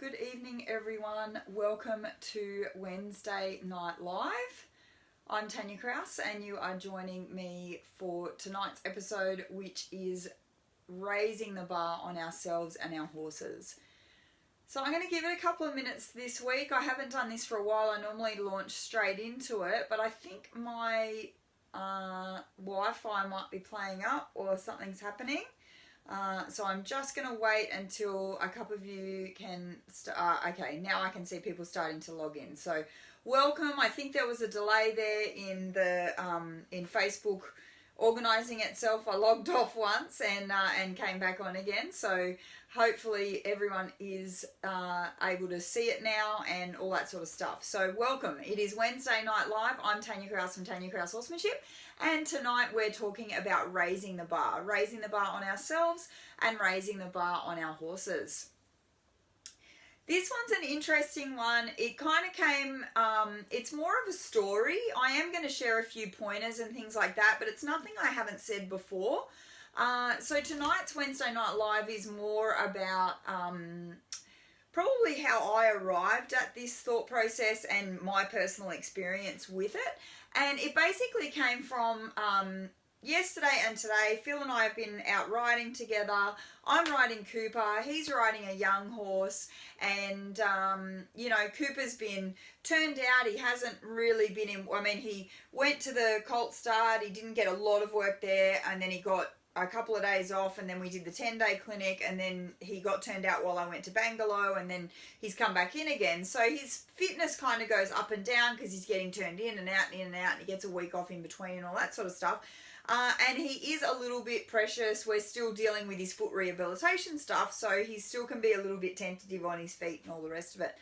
Good evening, everyone. Welcome to Wednesday Night Live. I'm Tanja Kraus, and you are joining me for tonight's episode, which is raising the bar on ourselves and our horses. So I'm going to give it a couple of minutes this week. I haven't done this for a while. I normally launch straight into it, but I think my Wi-Fi might be playing up or something's happening. So I'm just going to wait until a couple of you can okay, now I can see people starting to log in. So welcome. I think there was a delay there in the in Facebook organizing itself. I logged off once and came back on again. So hopefully everyone is able to see it now and all that sort of stuff. So welcome. It is Wednesday Night Live. I'm Tanja Kraus from Tanja Kraus Horsemanship. And tonight we're talking about raising the bar on ourselves and raising the bar on our horses. This one's an interesting one. It kind of came, it's more of a story. I am going to share a few pointers and things like that, but it's nothing I haven't said before. So tonight's Wednesday Night Live is more about probably how I arrived at this thought process and my personal experience with it. And it basically came from yesterday and today. Phil and I have been out riding together. I'm riding Cooper. He's riding a young horse. And, you know, Cooper's been turned out. He hasn't really been in, I mean, he went to the colt start. He didn't get a lot of work there. And then he got a couple of days off, and then we did the 10-day clinic, and then he got turned out while I went to Bangalore, and then he's come back in again. So his fitness kind of goes up and down because he's getting turned in and out and in and out, and he gets a week off in between and all that sort of stuff. And he is a little bit precious. We're still dealing with his foot rehabilitation stuff, so he still can be a little bit tentative on his feet and all the rest of it.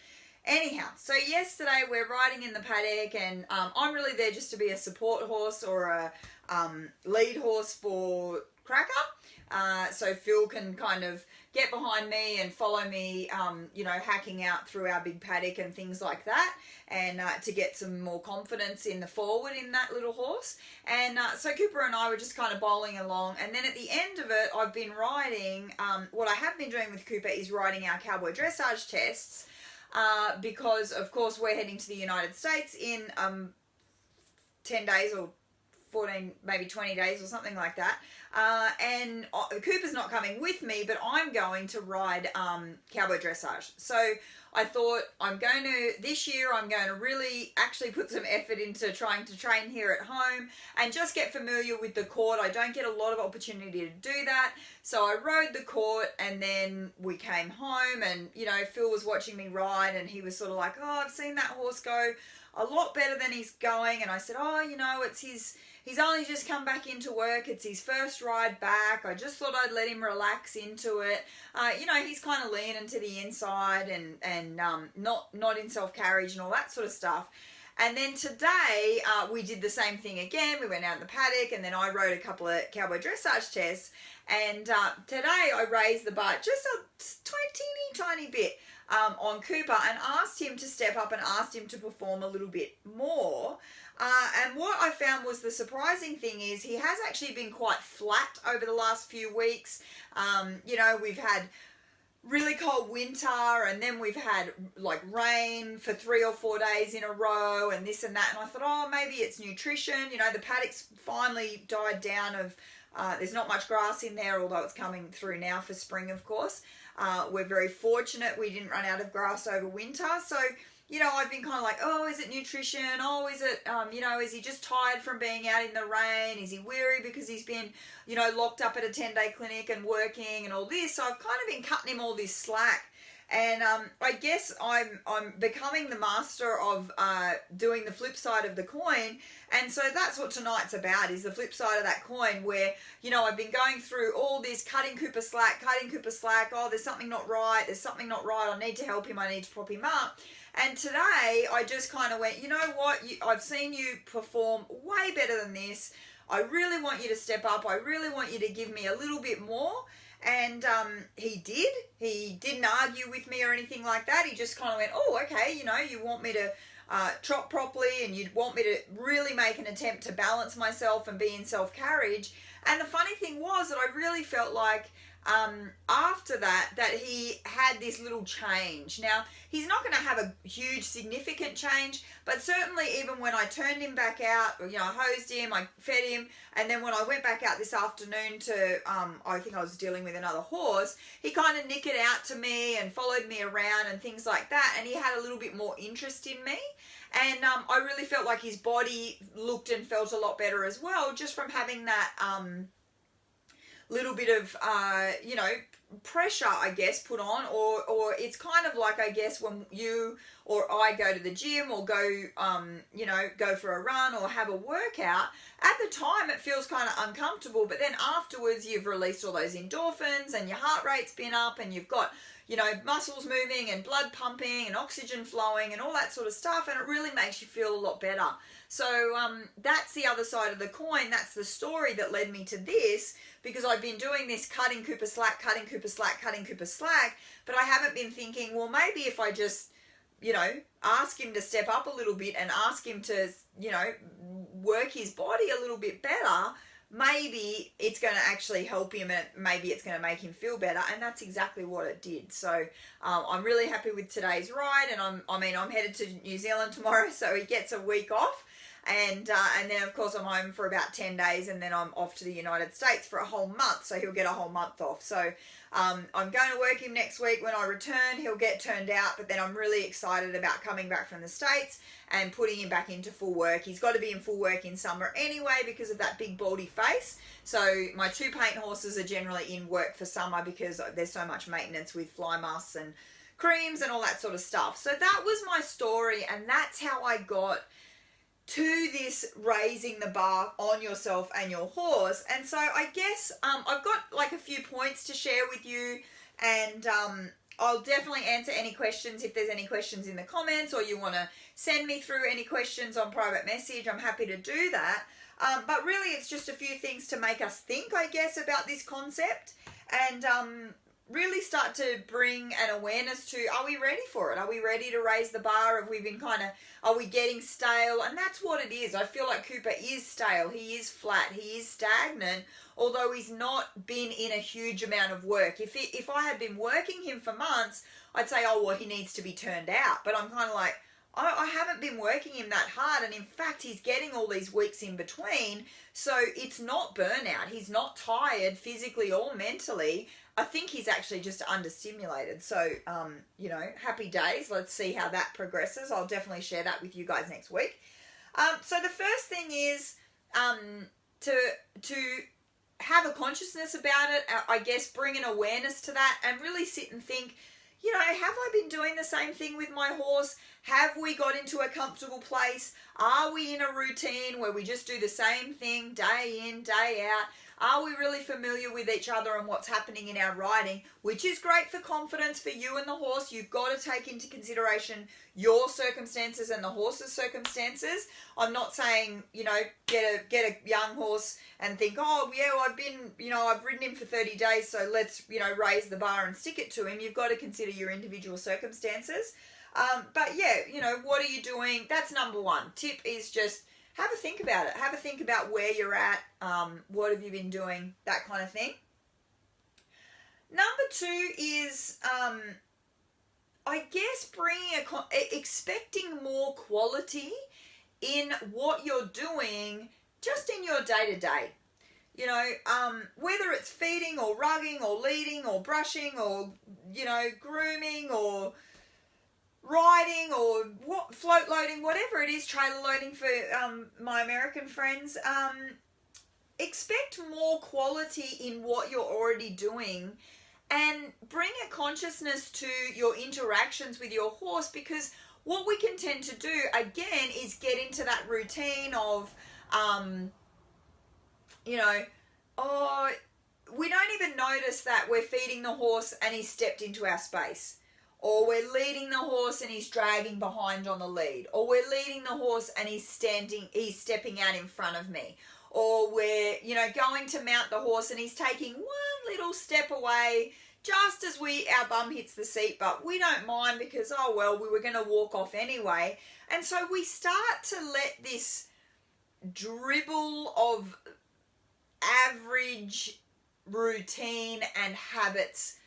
Anyhow, so yesterday we're riding in the paddock, and I'm really there just to be a support horse or a lead horse for Cracker. So Phil can kind of get behind me and follow me, you know, hacking out through our big paddock and things like that, and to get some more confidence in the forward in that little horse. And so Cooper and I were just kind of bowling along, and then at the end of it, I've been riding, what I have been doing with Cooper is riding our cowboy dressage tests, because of course we're heading to the United States in 10 days or 14, maybe 20 days or something like that. And Cooper's not coming with me, but I'm going to ride cowboy dressage. So I thought this year I'm going to really actually put some effort into trying to train here at home and just get familiar with the court. I don't get a lot of opportunity to do that. So I rode the court, and then we came home, and, you know, Phil was watching me ride, and he was sort of like, oh, I've seen that horse go a lot better than he's going. And I said, oh, you know, he's only just come back into work. It's his first ride back. I just thought I'd let him relax into it. You know, he's kind of leaning to the inside and not in self-carriage and all that sort of stuff. And then today we did the same thing again. We went out in the paddock, and then I rode a couple of cowboy dressage tests. And today I raised the bar just a tiny bit on Cooper and asked him to step up and asked him to perform a little bit more. And what I found was the surprising thing is he has actually been quite flat over the last few weeks. You know, we've had really cold winter, and then we've had like rain for 3 or 4 days in a row and this and that. And I thought, oh, maybe it's nutrition. You know, the paddock's finally died down of, there's not much grass in there, although it's coming through now for spring, of course. We're very fortunate we didn't run out of grass over winter. So, you know, I've been kind of like, oh, is it nutrition? Oh, is it, you know, is he just tired from being out in the rain? Is he weary because he's been, you know, locked up at a 10-day clinic and working and all this? So I've kind of been cutting him all this slack. And I guess I'm becoming the master of doing the flip side of the coin. And so that's what tonight's about, is the flip side of that coin, where, you know, I've been going through all this, cutting Cooper slack. Oh, there's something not right. I need to help him. I need to prop him up. And today I just kind of went, you know what? I've seen you perform way better than this. I really want you to step up. I really want you to give me a little bit more. And he did. He didn't argue with me or anything like that. He just kind of went, oh, okay, you know, you want me to trot properly, and you want me to really make an attempt to balance myself and be in self-carriage. And the funny thing was that I really felt like after that he had this little change. Now, he's not going to have a huge significant change, but certainly even when I turned him back out, you know, I hosed him, I fed him, and then when I went back out this afternoon to, I think I was dealing with another horse, he kind of nickered out to me and followed me around and things like that, and he had a little bit more interest in me. And I really felt like his body looked and felt a lot better as well, just from having that little bit of, you know, pressure, I guess, put on. Or it's kind of like, I guess, when you or I go to the gym or go, you know, go for a run or have a workout. At the time, it feels kind of uncomfortable, but then afterwards, you've released all those endorphins and your heart rate's been up and you've got, you know, muscles moving and blood pumping and oxygen flowing and all that sort of stuff, and it really makes you feel a lot better. So that's the other side of the coin. That's the story that led me to this, because I've been doing this cutting Cooper slack, cutting Cooper slack, cutting Cooper slack, but I haven't been thinking, well, maybe if I just, you know, ask him to step up a little bit and ask him to, you know, work his body a little bit better, maybe it's going to actually help him and maybe it's going to make him feel better. And that's exactly what it did. So I'm really happy with today's ride, and I'm headed to New Zealand tomorrow, so he gets a week off. And then, of course, I'm home for about 10 days, and then I'm off to the United States for a whole month, so he'll get a whole month off. So I'm going to work him next week. When I return, he'll get turned out, but then I'm really excited about coming back from the States and putting him back into full work. He's got to be in full work in summer anyway because of that big baldy face. So my 2 paint horses are generally in work for summer because there's so much maintenance with fly masks and creams and all that sort of stuff. So that was my story, and that's how I got to this raising the bar on yourself and your horse. And so I guess I've got like a few points to share with you, and I'll definitely answer any questions if there's any questions in the comments, or you want to send me through any questions on private message. I'm happy to do that. But really it's just a few things to make us think, I guess, about this concept, and really start to bring an awareness to, are we ready for it? Are we ready to raise the bar? Have we been are we getting stale? And that's what it is. I feel like Cooper is stale. He is flat. He is stagnant, although he's not been in a huge amount of work. If I had been working him for months, I'd say, oh, well, he needs to be turned out. But I'm kind of like, I haven't been working him that hard, and in fact he's getting all these weeks in between, so it's not burnout. He's not tired physically or mentally. I think he's actually just understimulated. So you know, happy days. Let's see how that progresses. I'll definitely share that with you guys next week. So the first thing is to have a consciousness about it. I guess bring an awareness to that and really sit and think, you know, have I been doing the same thing with my horse? Have we got into a comfortable place? Are we in a routine where we just do the same thing day in, day out? Are we really familiar with each other and what's happening in our riding? Which is great for confidence for you and the horse. You've got to take into consideration your circumstances and the horse's circumstances. I'm not saying, you know, get a young horse and think, oh, yeah, well, I've ridden him for 30 days, so let's, you know, raise the bar and stick it to him. You've got to consider your individual circumstances. But yeah, you know, what are you doing? That's number one. Tip is just have a think about it. Have a think about where you're at. What have you been doing? That kind of thing. Number two is, I guess, expecting more quality in what you're doing just in your day-to-day. You know, whether it's feeding or rugging or leading or brushing or, you know, grooming or riding or float loading, whatever it is, trailer loading for my American friends, expect more quality in what you're already doing, and bring a consciousness to your interactions with your horse, because what we can tend to do, again, is get into that routine of, you know, oh, we don't even notice that we're feeding the horse and he's stepped into our space. Or we're leading the horse and he's dragging behind on the lead. Or we're leading the horse and he's stepping out in front of me. Or we're, you know, going to mount the horse and he's taking one little step away just as our bum hits the seat, but we don't mind because, oh, well, we were going to walk off anyway. And so we start to let this dribble of average routine and habits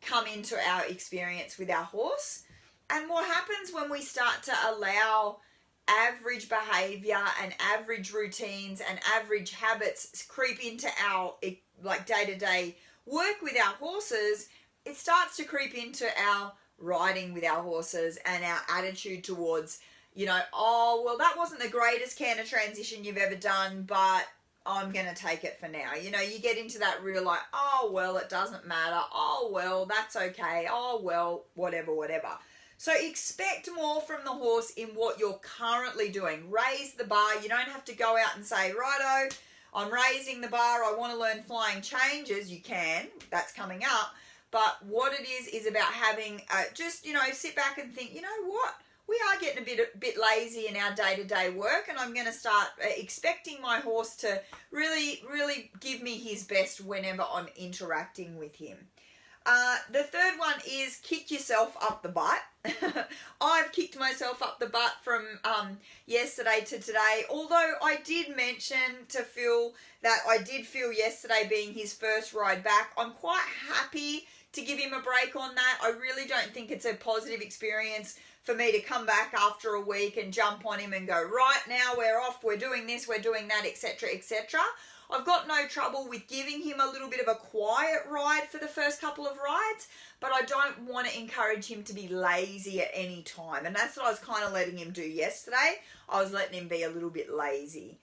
come into our experience with our horse. And what happens when we start to allow average behavior and average routines and average habits creep into our like day-to-day work with our horses, it starts to creep into our riding with our horses and our attitude towards, you know, oh, well, that wasn't the greatest canter transition you've ever done, but I'm going to take it for now. You know, you get into that real like, oh, well, it doesn't matter. Oh, well, that's okay. Oh, well, whatever. So expect more from the horse in what you're currently doing. Raise the bar. You don't have to go out and say, righto, I'm raising the bar. I want to learn flying changes. You can. That's coming up. But what it is about having just, you know, sit back and think, you know what? We are getting a bit lazy in our day-to-day work, and I'm going to start expecting my horse to really give me his best whenever I'm interacting with him. The third one is kick yourself up the butt. I've kicked myself up the butt from yesterday to today, although I did mention to Phil that I did feel yesterday being his first ride back. I'm quite happy to give him a break on that. I really don't think it's a positive experience for me to come back after a week and jump on him and go, right, now we're off, we're doing this, we're doing that, etc., etc. I've got no trouble with giving him a little bit of a quiet ride for the first couple of rides, but I don't want to encourage him to be lazy at any time. And that's what I was kind of letting him do yesterday. I was letting him be a little bit lazy.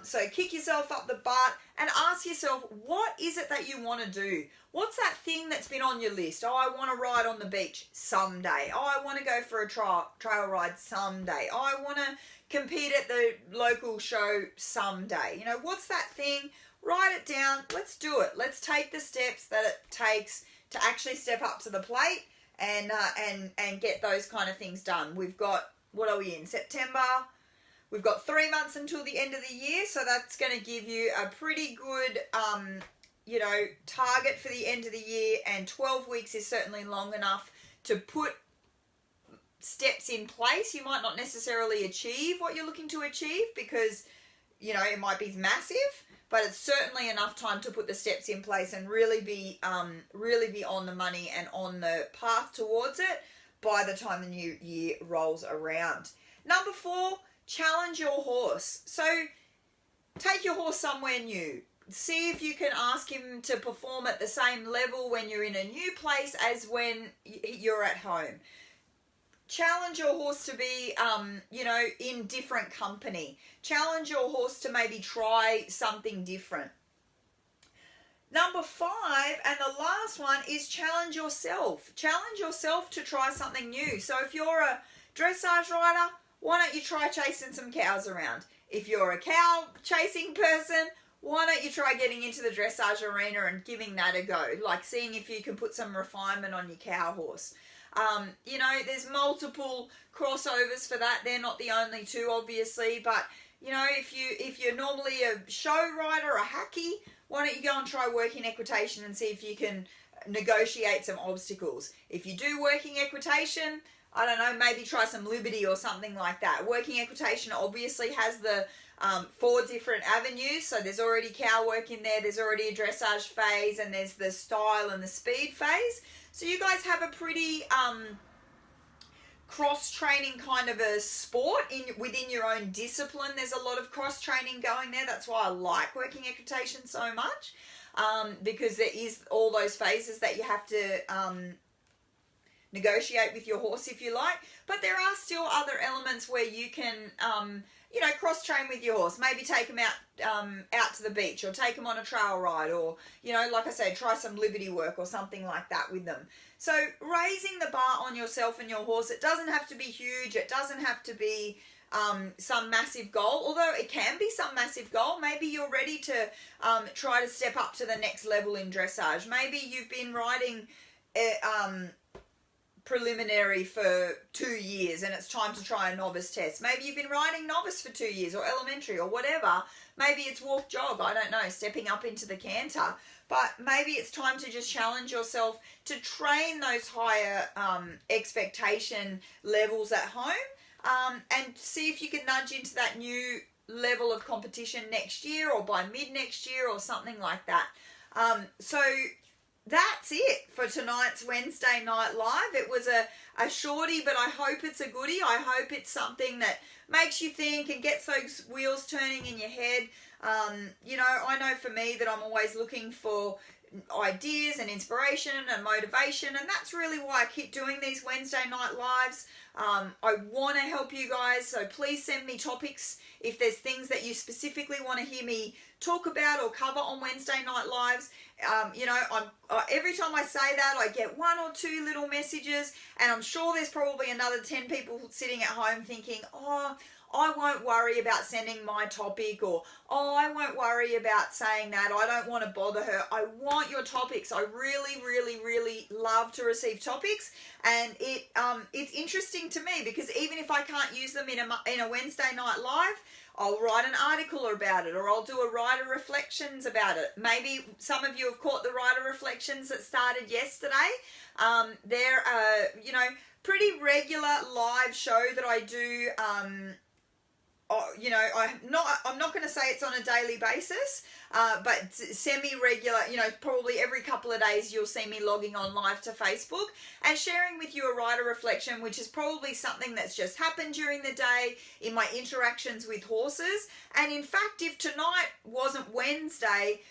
So kick yourself up the butt and ask yourself, what is it that you want to do? What's that thing that's been on your list? Oh, I want to ride on the beach someday. Oh, I want to go for a trail ride someday. Oh, I want to compete at the local show someday. You know, what's that thing? Write it down. Let's do it. Let's take the steps that it takes to actually step up to the plate and get those kind of things done. We've got, what are we in, September? We've got 3 months until the end of the year, so that's going to give you a pretty good, you know, target for the end of the year, and 12 weeks is certainly long enough to put steps in place. You might not necessarily achieve what you're looking to achieve because, you know, it might be massive, but it's certainly enough time to put the steps in place and really be on the money and on the path towards it by the time the new year rolls around. Number 4, challenge your horse. So take your horse somewhere new. See if you can ask him to perform at the same level when you're in a new place as when you're at home. Challenge your horse to be, you know, in different company. Challenge your horse to maybe try something different. Number 5, and the last one, is challenge yourself. Challenge yourself to try something new. So if you're a dressage rider, why don't you try chasing some cows around? If you're a cow chasing person, why don't you try getting into the dressage arena and giving that a go? Like seeing if you can put some refinement on your cow horse. You know, there's multiple crossovers for that. They're not the only two, obviously, but you know, if you're normally a show rider, a hacky, why don't you go and try working equitation and see if you can negotiate some obstacles. If you do working equitation, I don't know, maybe try some liberty or something like that. Working equitation obviously has the 4 different avenues. So there's already cow work in there, there's already a dressage phase, and there's the style and the speed phase. So you guys have a pretty cross-training kind of a sport within your own discipline. There's a lot of cross-training going there. That's why I like working equitation so much, because there is all those phases that you have to negotiate with your horse, if you like. But there are still other elements where you can, you know, cross-train with your horse. Maybe take them out to the beach, or take them on a trail ride, or, you know, like I say, try some liberty work or something like that with them. So raising the bar on yourself and your horse, it doesn't have to be huge. It doesn't have to be some massive goal, although it can be some massive goal. Maybe you're ready to try to step up to the next level in dressage. Maybe you've been riding preliminary for 2 years and it's time to try a novice test. Maybe you've been riding novice for 2 years, or elementary, or whatever. Maybe it's walk jog, I don't know, stepping up into the canter. But maybe it's time to just challenge yourself to train those higher expectation levels at home, and see if you can nudge into that new level of competition next year, or by mid next year, or something like that. So that's it for tonight's Wednesday Night Live. It was a shorty, but I hope it's a goodie. I hope it's something that makes you think and gets those wheels turning in your head. You know, I know for me that I'm always looking for ideas and inspiration and motivation, and that's really why I keep doing these Wednesday Night Lives. I want to help you guys, so please send me topics if there's things that you specifically want to hear me talk about or cover on Wednesday Night Lives. You know, every time I say that, I get 1 or 2 little messages, and I'm sure there's probably another 10 people sitting at home thinking, oh, I won't worry about sending my topic, or oh, I won't worry about saying that, I don't want to bother her. I want your topics. I really, really, really love to receive topics, and it's interesting to me because even if I can't use them in a Wednesday Night Live, I'll write an article about it, or I'll do a writer reflections about it. Maybe some of you have caught the writer reflections that started yesterday. They're you know, pretty regular live show that I do. You know, I'm not going to say it's on a daily basis, but semi-regular, you know, probably every couple of days you'll see me logging on live to Facebook and sharing with you a writer reflection, which is probably something that's just happened during the day in my interactions with horses. And in fact, if tonight wasn't Wednesday,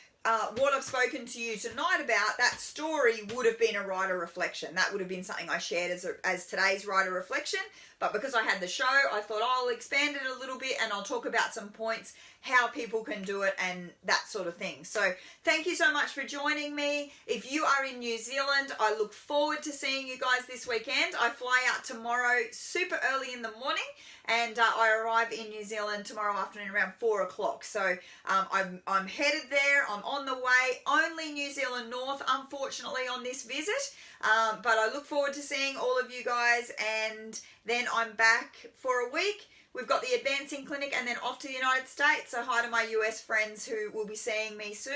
what I've spoken to you tonight about, that story would have been a writer reflection. That would have been something I shared as today's writer reflection. But because I had the show, I thought I'll expand it a little bit and I'll talk about some points, how people can do it and that sort of thing. So thank you so much for joining me. If you are in New Zealand, I look forward to seeing you guys this weekend. I fly out tomorrow super early in the morning, and I arrive in New Zealand tomorrow afternoon around 4 o'clock. So I'm headed there. I'm on the way. Only New Zealand North, unfortunately, on this visit. But I look forward to seeing all of you guys, and then I'm back for a week. We've got the Advancing Clinic and then off to the United States. So hi to my US friends who will be seeing me soon,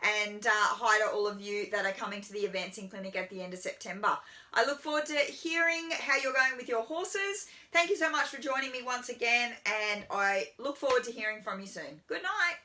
and hi to all of you that are coming to the Advancing Clinic at the end of September. I look forward to hearing how you're going with your horses. Thank you so much for joining me once again, and I look forward to hearing from you soon. Good night.